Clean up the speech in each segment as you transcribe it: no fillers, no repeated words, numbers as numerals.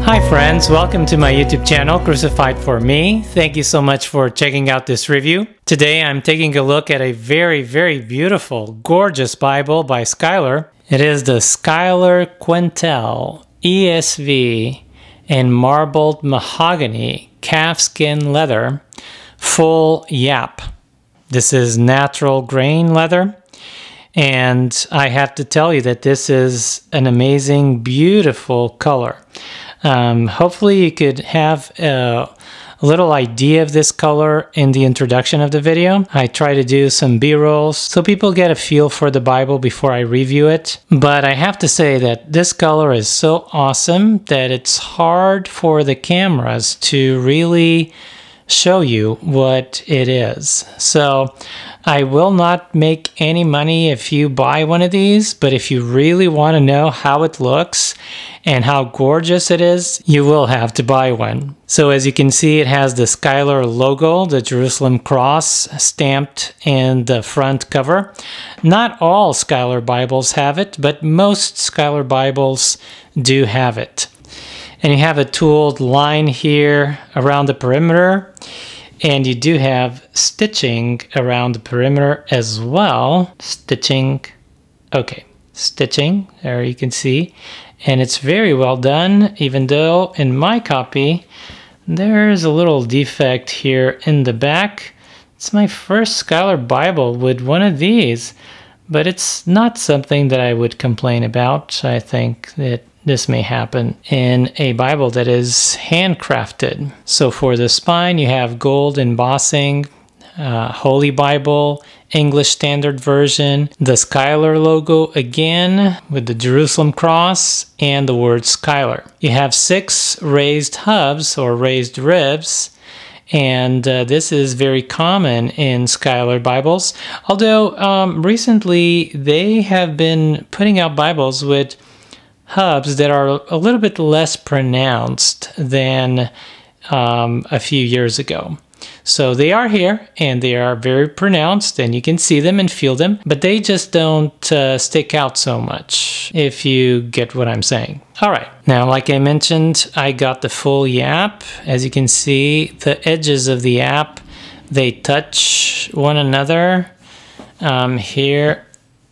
Hi friends, welcome to my YouTube channel, Crucified for Me. Thank you so much for checking out this review. Today I'm taking a look at a very, very beautiful, gorgeous Bible by Schuyler. It is the Schuyler Quentel ESV in marbled mahogany calfskin leather, full Yapp. This is natural grain leather. And I have to tell you that this is an amazing, beautiful color. Hopefully you could have a little idea of this color in the introduction of the video. I try to do some B-rolls so people get a feel for the Bible before I review it. But I have to say that this color is so awesome that it's hard for the cameras to really show you what it is. So I will not make any money if you buy one of these, but if you really want to know how it looks and how gorgeous it is, you will have to buy one. So as you can see, it has the Schuyler logo, the Jerusalem cross, stamped in the front cover. Not all Schuyler Bibles have it, but most Schuyler Bibles do have it. And you have a tooled line here around the perimeter. And you do have stitching around the perimeter as well. Stitching, okay, stitching, there you can see. And it's very well done, even though in my copy, there's a little defect here in the back. It's my first Schuyler Bible with one of these, but it's not something that I would complain about. I think that this may happen in a Bible that is handcrafted. So for the spine, you have gold embossing, Holy Bible, English Standard Version, the Schuyler logo again with the Jerusalem cross and the word Schuyler. You have 6 raised hubs or raised ribs. And this is very common in Schuyler Bibles. Although recently they have been putting out Bibles with hubs that are a little bit less pronounced than a few years ago. So they are here and they are very pronounced and you can see them and feel them, but they just don't stick out so much, if you get what I'm saying. All right, now like I mentioned, I got the full Yapp. As you can see, the edges of the Yapp, they touch one another. Here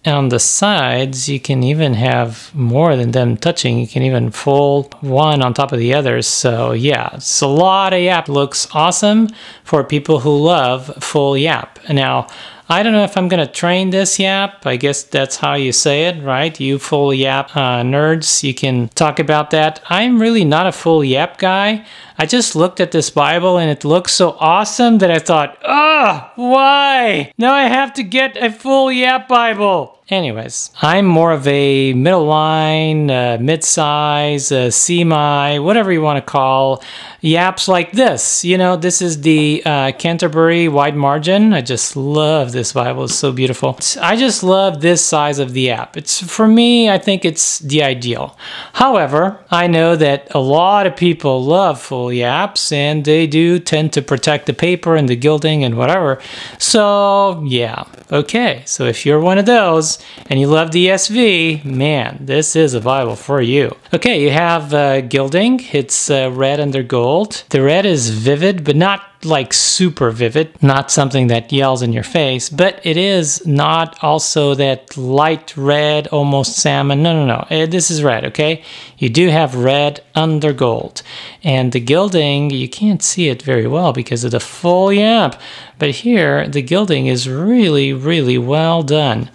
on the sides, you can even have more than them touching. You can even fold one on top of the other. So yeah, it's a lot of Yapp. Looks awesome for people who love full Yapp. Now, I don't know if I'm gonna train this Yapp. I guess that's how you say it, right? You full Yapp nerds, you can talk about that. I'm really not a full Yapp guy. I just looked at this Bible and it looks so awesome that I thought, oh, why? Now I have to get a full Yapp Bible. Anyways, I'm more of a middle line, mid-size, semi, whatever you want to call Yapps like this. You know, this is the Canterbury wide margin. I just love this Bible. It's so beautiful. I just love this size of the Yapp. It's, for me, I think it's the ideal. However, I know that a lot of people love full Yapps and they do tend to protect the paper and the gilding and whatever. So yeah, okay. So if you're one of those and you love the ESV, man, this is a Bible for you. Okay, you have gilding. It's red under gold. The red is vivid, but not like super vivid, not something that yells in your face, but it is not also that light red, almost salmon. No. This is red, okay? You do have red under gold. And the gilding, you can't see it very well because of the full Yapp, but here the gilding is really, really well done.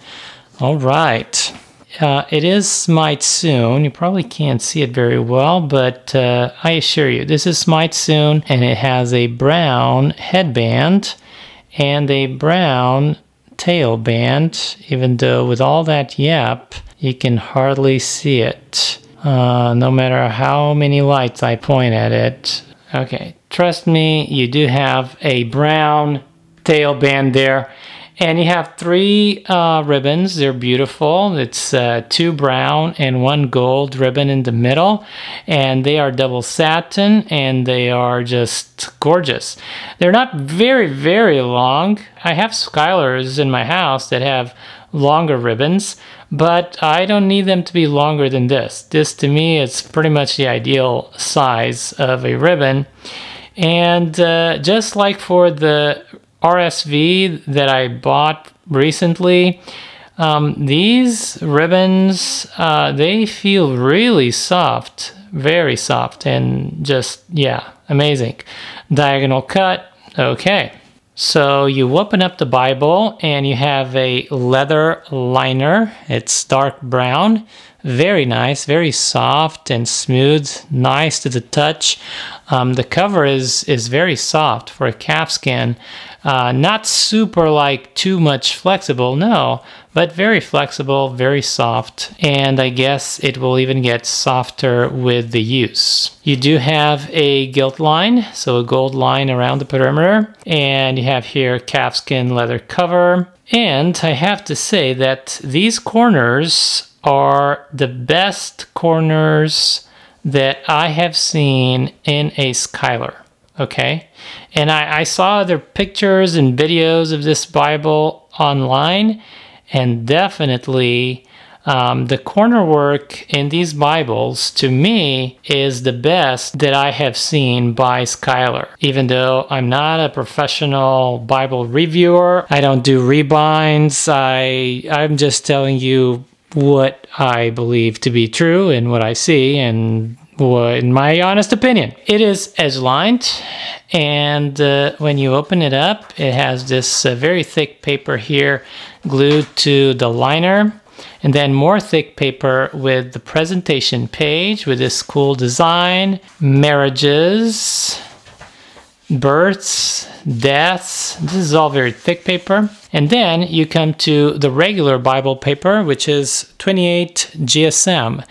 All right. It is Smyth Sewn. You probably can't see it very well, but I assure you, this is Smyth Sewn, and it has a brown headband and a brown tail band, even though with all that Yapp, you can hardly see it, no matter how many lights I point at it. Okay, trust me, you do have a brown tail band there. And you have 3 ribbons. They're beautiful. It's 2 brown and 1 gold ribbon in the middle. And they are double satin and they are just gorgeous. They're not very, very long. I have Schuylers in my house that have longer ribbons, but I don't need them to be longer than this. This, to me, is pretty much the ideal size of a ribbon. And just like for the RSV that I bought recently, these ribbons, they feel really soft, very soft, and just, yeah, amazing. Diagonal cut, okay. So you open up the Bible and you have a leather liner. It's dark brown, very nice, very soft and smooth, nice to the touch. The cover is very soft for a calfskin. Not super like too much flexible, no, but very flexible, very soft, and I guess it will even get softer with the use. You do have a gilt line, so a gold line around the perimeter, and you have here calfskin leather cover. And I have to say that these corners are the best corners that I have seen in a Schuyler. Okay, and I saw other pictures and videos of this Bible online, and definitely the corner work in these Bibles, to me, is the best that I have seen by Schuyler. Even though I'm not a professional Bible reviewer, I don't do rebinds, I'm just telling you what I believe to be true and what I see, and in my honest opinion. It is edge-lined, and when you open it up, it has this very thick paper here glued to the liner, and then more thick paper with the presentation page with this cool design, marriages, births, deaths. This is all very thick paper. And then you come to the regular Bible paper, which is 28 GSM.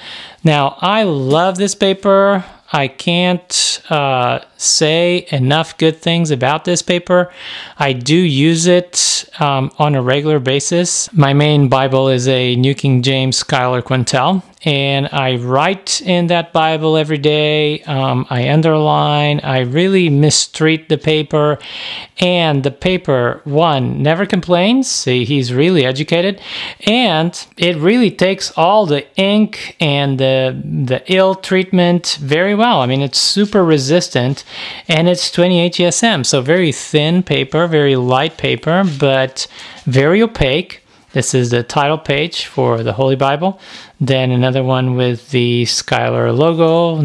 Now, I love this paper. I can't say enough good things about this paper. I do use it on a regular basis. My main Bible is a New King James Schuyler Quentel, and I write in that Bible every day. I underline. I really mistreat the paper, and the paper, one, never complains. See, he's really educated, and it really takes all the ink and the ill treatment very well. I mean, it's super resistant, and it's 28 GSM, so very thin paper, very light paper, but very opaque. This is the title page for the Holy Bible. Then another one with the Schuyler logo,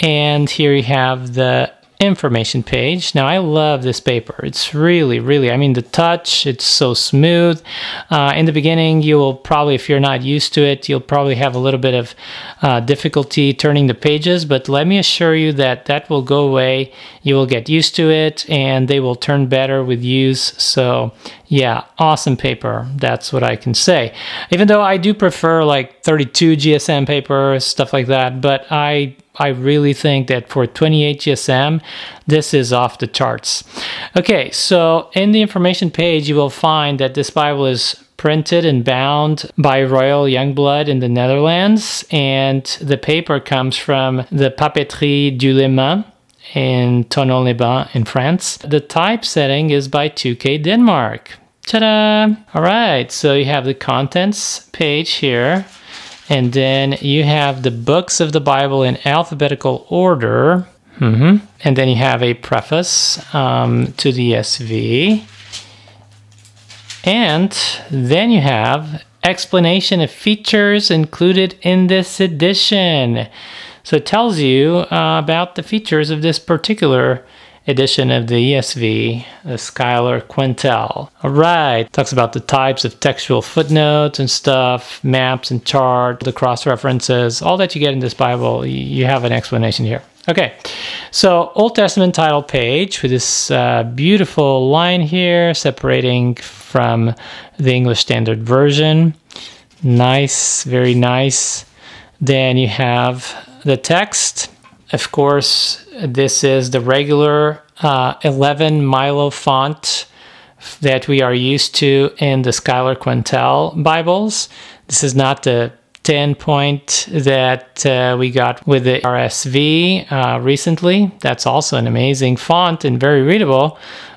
and here you have the information page. Now, I love this paper. It's really, really, I mean, the touch, it's so smooth. In the beginning, you will probably, if you're not used to it, you'll probably have a little bit of difficulty turning the pages, but let me assure you that that will go away. You will get used to it, and they will turn better with use. So yeah, awesome paper. That's what I can say. Even though I do prefer like 32 GSM paper, stuff like that, but I really think that for 28 GSM, this is off the charts. Okay, so in the information page, you will find that this Bible is printed and bound by Royal Youngblood in the Netherlands, and the paper comes from the Papeterie du Le Mans in Thonon-les-Bains in France. The typesetting is by 2K Denmark. Ta-da! All right, so you have the contents page here. And then you have the books of the Bible in alphabetical order. And then you have a preface to the ESV. And then you have explanation of features included in this edition. So it tells you about the features of this particular edition of the ESV, the Schuyler Quentel. All right, talks about the types of textual footnotes and stuff, maps and charts, the cross-references, all that you get in this Bible, you have an explanation here. Okay, so Old Testament title page with this beautiful line here separating from the English Standard Version. Nice, very nice. Then you have the text. Of course, this is the regular 11 Milo font that we are used to in the Schuyler Quentel Bibles. This is not the 10-point that we got with the RSV recently. That's also an amazing font and very readable,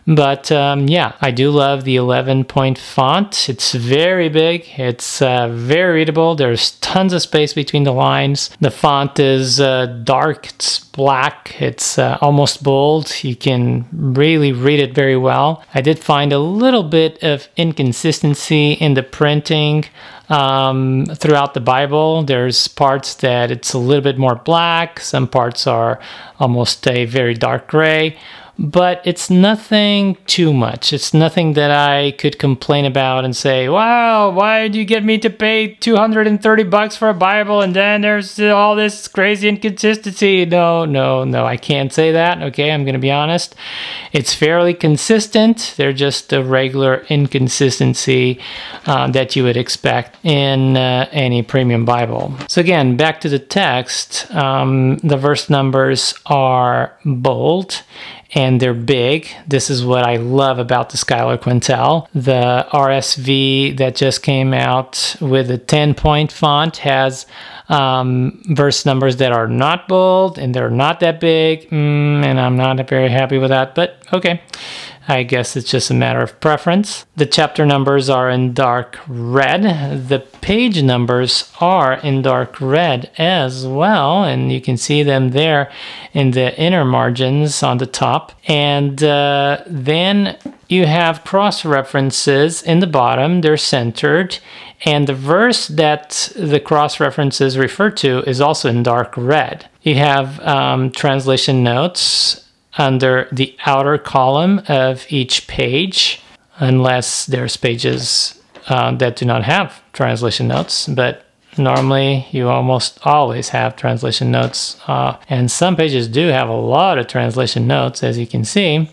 But yeah, I do love the 11-point font. It's very big. It's very readable. There's tons of space between the lines. The font is dark. It's black. It's almost bold. You can really read it very well. I did find a little bit of inconsistency in the printing throughout the Bible. There's parts that it's a little bit more black. Some parts are almost a very dark gray. But it's nothing too much. It's nothing that I could complain about and say, wow, why did you get me to pay $230 for a Bible and then there's all this crazy inconsistency? No, I can't say that. Okay, I'm going to be honest. It's fairly consistent. They're just a regular inconsistency that you would expect in any premium Bible. So again, back to the text. The verse numbers are bold and they're big. This is what I love about the Schuyler Quentel. The RSV that just came out with a 10-point font has verse numbers that are not bold and they're not that big, and I'm not very happy with that, but okay. I guess it's just a matter of preference. The chapter numbers are in dark red. The page numbers are in dark red as well, and you can see them there in the inner margins on the top. And then you have cross references in the bottom. They're centered, and the verse that the cross references refer to is also in dark red. You have translation notes under the outer column of each page, unless there's pages that do not have translation notes, but normally you almost always have translation notes, and some pages do have a lot of translation notes, as you can see,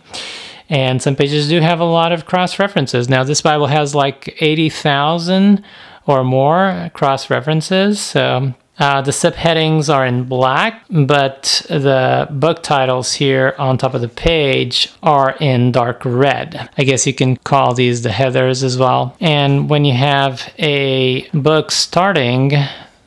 and some pages do have a lot of cross references. Now this Bible has like 80,000 or more cross references, so the subheadings are in black, but the book titles here on top of the page are in dark red. I guess you can call these the headers as well. And when you have a book starting,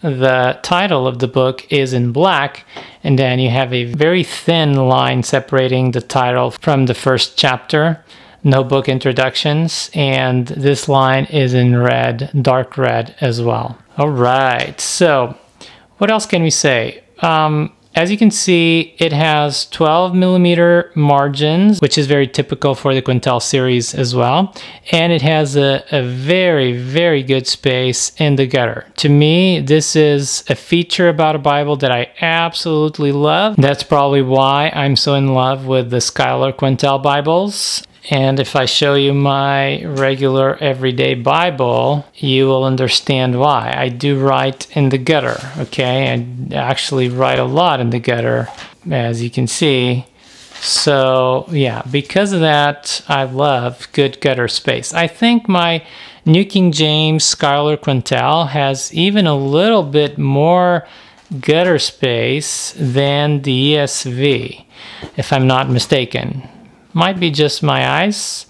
the title of the book is in black, and then you have a very thin line separating the title from the first chapter. No book introductions, and this line is in red, dark red as well. All right, so what else can we say? As you can see, it has 12mm margins, which is very typical for the Quentel series as well. And it has a very, very good space in the gutter. To me, this is a feature about a Bible that I absolutely love. That's probably why I'm so in love with the Schuyler Quentel Bibles. And if I show you my regular everyday Bible, you will understand why. I do write in the gutter, okay? I actually write a lot in the gutter, as you can see. So yeah, because of that, I love good gutter space. I think my New King James Schuyler Quentel has even a little bit more gutter space than the ESV, if I'm not mistaken. Might be just my eyes,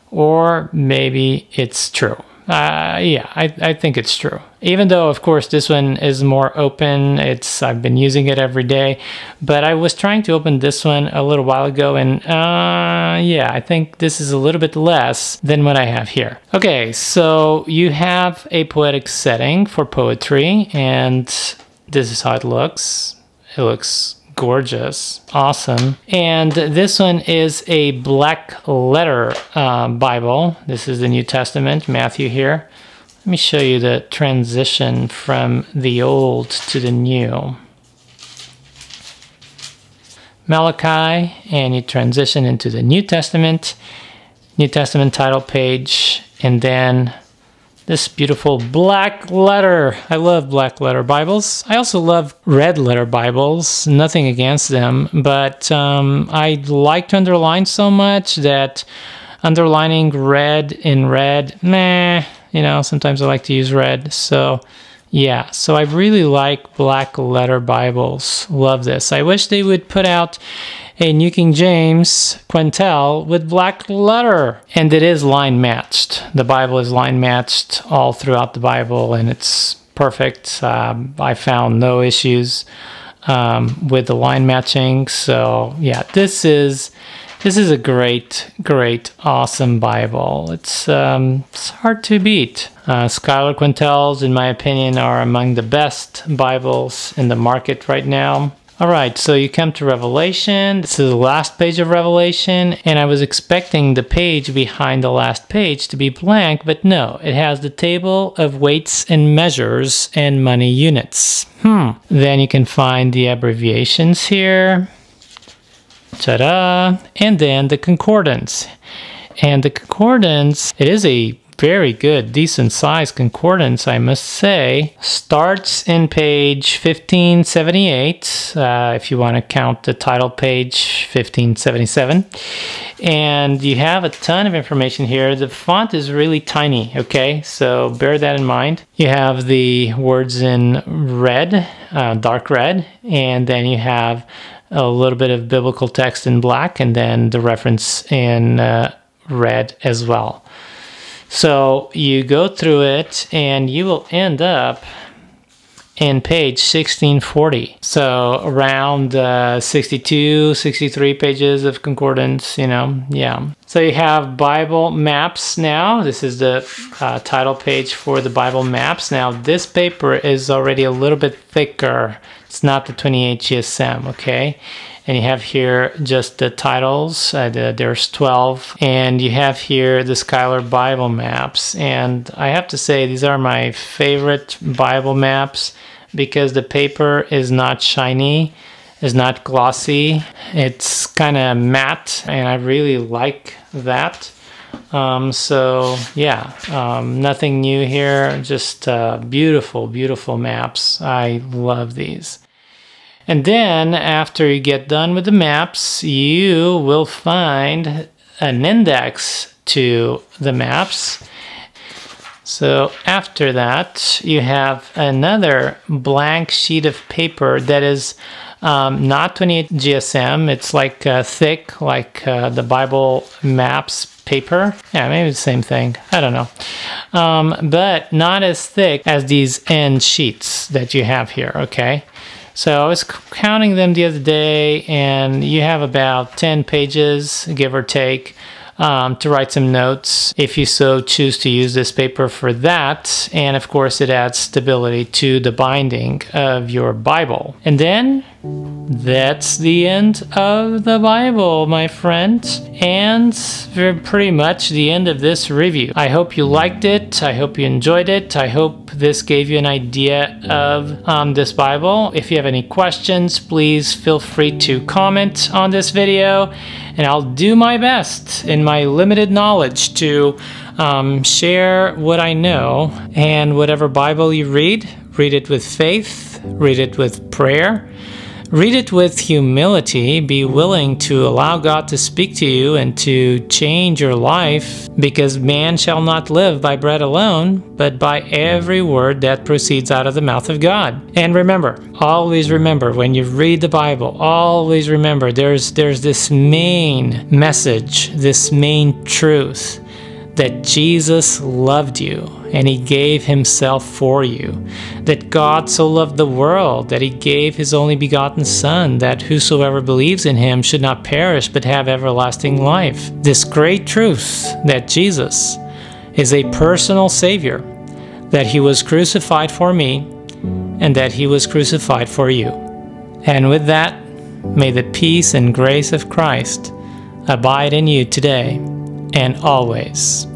or maybe it's true. Yeah, I think it's true. Even though, of course, this one is more open. I've been using it every day, but I was trying to open this one a little while ago, and yeah, I think this is a little bit less than what I have here. Okay, so you have a poetic setting for poetry, and this is how it looks. It looks gorgeous, awesome. And this one is a black letter Bible. This is the New Testament, Matthew here. Let me show you the transition from the old to the new. Malachi, and you transition into the New Testament title page, and then this beautiful black letter. I love black letter Bibles. I also love red letter Bibles. Nothing against them, but I like to underline so much that underlining red in red, meh, you know, sometimes I like to use red. So yeah, so I really like black letter Bibles. Love this. I wish they would put out a New King James Quentel with black letter. And it is line matched. The Bible is line matched all throughout the Bible, and it's perfect. I found no issues with the line matching. So yeah, this is This is a great, awesome Bible. It's hard to beat. Schuyler Quentels, in my opinion, are among the best Bibles in the market right now. All right, so you come to Revelation. This is the last page of Revelation, and I was expecting the page behind the last page to be blank, but no, it has the table of weights and measures and money units. Then you can find the abbreviations here. Ta-da! And then the Concordance. And the Concordance, it is a very good, decent sized concordance, I must say. Starts in page 1578, if you want to count the title page, 1577. And you have a ton of information here. The font is really tiny, okay? So bear that in mind. You have the words in red, dark red, and then you have a little bit of biblical text in black, and then the reference in red as well. So you go through it and you will end up in page 1640. So around 62, 63 pages of concordance, you know, yeah. So you have Bible maps now. This is the title page for the Bible maps. Now this paper is already a little bit thicker. It's not the 28 GSM, okay? And you have here just the titles, there's 12, and you have here the Schuyler Bible maps. And I have to say, these are my favorite Bible maps because the paper is not shiny, is not glossy, it's kind of matte, and I really like that. So yeah, nothing new here, just beautiful, beautiful maps. I love these. And then after you get done with the maps, you will find an index to the maps. So after that, you have another blank sheet of paper that is not 28 GSM. It's like thick, like the Bible maps paper. Yeah, maybe the same thing. I don't know. But not as thick as these end sheets that you have here, okay? So I was counting them the other day, and you have about 10 pages, give or take, to write some notes if you so choose to use this paper for that. And of course, it adds stability to the binding of your Bible. And then that's the end of the Bible, my friend, and pretty much the end of this review. I hope you liked it. I hope you enjoyed it. I hope this gave you an idea of this Bible. If you have any questions, please feel free to comment on this video, and I'll do my best in my limited knowledge to share what I know. And whatever Bible you read it with faith, read it with prayer, read it with humility, be willing to allow God to speak to you and to change your life, because man shall not live by bread alone, but by every word that proceeds out of the mouth of God. And remember, always remember, when you read the Bible, always remember there's this main message, this main truth, that Jesus loved you and he gave himself for you, that God so loved the world that he gave his only begotten Son, that whosoever believes in him should not perish but have everlasting life. This great truth that Jesus is a personal Savior, that he was crucified for me, and that he was crucified for you. And with that, may the peace and grace of Christ abide in you today and always.